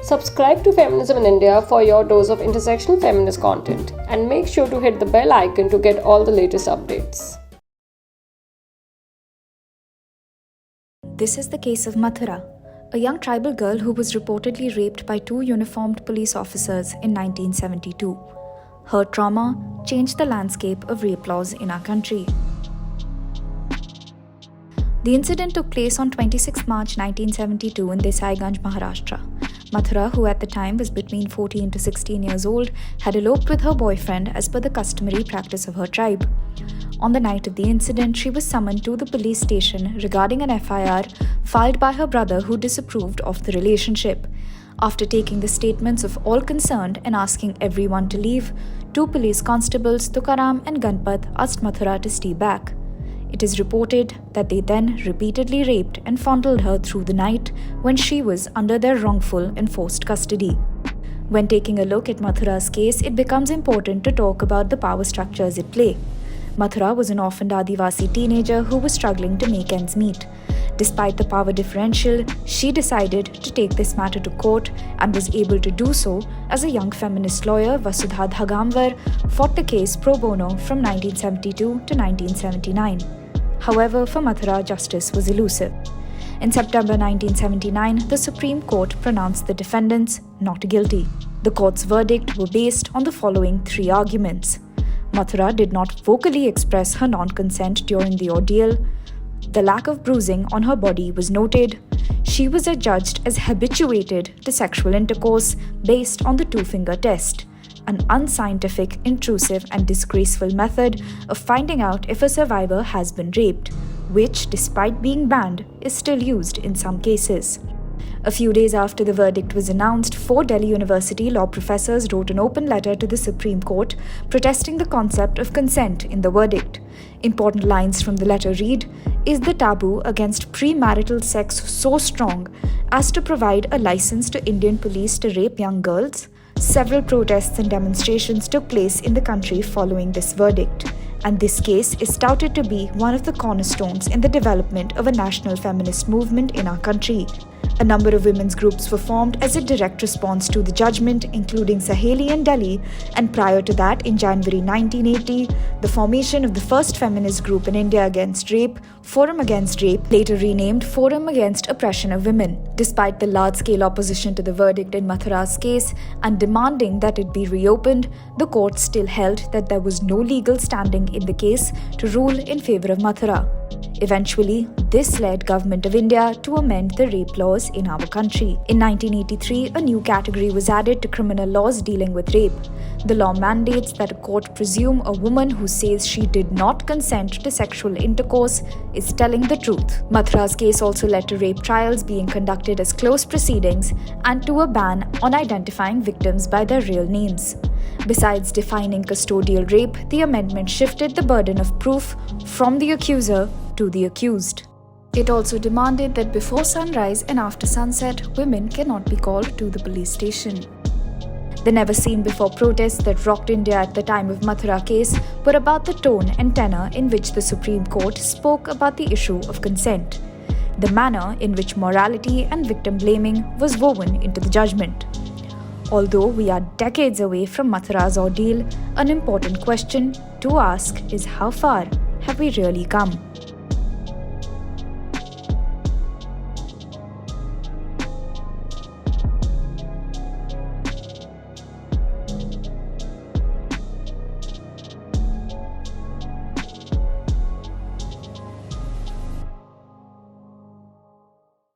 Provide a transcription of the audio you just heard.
Subscribe to Feminism in India for your dose of intersectional feminist content and make sure to hit the bell icon to get all the latest updates. This is the case of Mathura, a young tribal girl who was reportedly raped by two uniformed police officers in 1972. Her trauma changed the landscape of rape laws in our country. The incident took place on 26 March 1972 in Desaiganj, Maharashtra. Mathura, who at the time was between 14 to 16 years old, had eloped with her boyfriend as per the customary practice of her tribe. On the night of the incident, she was summoned to the police station regarding an FIR filed by her brother who disapproved of the relationship. After taking the statements of all concerned and asking everyone to leave, two police constables, Tukaram and Ganpat, asked Mathura to stay back. It is reported that they then repeatedly raped and fondled her through the night when she was under their wrongful enforced custody. When taking a look at Mathura's case, it becomes important to talk about the power structures at play. Mathura was an orphaned Adivasi teenager who was struggling to make ends meet. Despite the power differential, she decided to take this matter to court and was able to do so as a young feminist lawyer, Vasudha Dhagamvar, fought the case pro bono from 1972 to 1979. However, for Mathura, justice was elusive. In September 1979, the Supreme Court pronounced the defendants not guilty. The court's verdict were based on the following three arguments. Mathura did not vocally express her non-consent during the ordeal. The lack of bruising on her body was noted. She was adjudged as habituated to sexual intercourse based on the two-finger test, an unscientific, intrusive and disgraceful method of finding out if a survivor has been raped, which, despite being banned, is still used in some cases. A few days after the verdict was announced, 4 Delhi University law professors wrote an open letter to the Supreme Court protesting the concept of consent in the verdict. Important lines from the letter read, "Is the taboo against premarital sex so strong as to provide a license to Indian police to rape young girls?" Several protests and demonstrations took place in the country following this verdict, and this case is touted to be one of the cornerstones in the development of a national feminist movement in our country. A number of women's groups were formed as a direct response to the judgment, including Saheli in Delhi, and prior to that, in January 1980, the formation of the first feminist group in India against rape, Forum Against Rape, later renamed Forum Against Oppression of Women. Despite the large-scale opposition to the verdict in Mathura's case and demanding that it be reopened, the court still held that there was no legal standing in the case to rule in favor of Mathura. Eventually, this led Government of India to amend the rape laws in our country. In 1983, a new category was added to criminal laws dealing with rape. The law mandates that a court presume a woman who says she did not consent to sexual intercourse is telling the truth. Mathura's case also led to rape trials being conducted as closed proceedings and to a ban on identifying victims by their real names. Besides defining custodial rape, the amendment shifted the burden of proof from the accuser to the accused. It also demanded that before sunrise and after sunset, women cannot be called to the police station. The never-seen-before protests that rocked India at the time of Mathura case were about the tone and tenor in which the Supreme Court spoke about the issue of consent, the manner in which morality and victim blaming was woven into the judgment. Although we are decades away from Mathura's ordeal, an important question to ask is how far have we really come?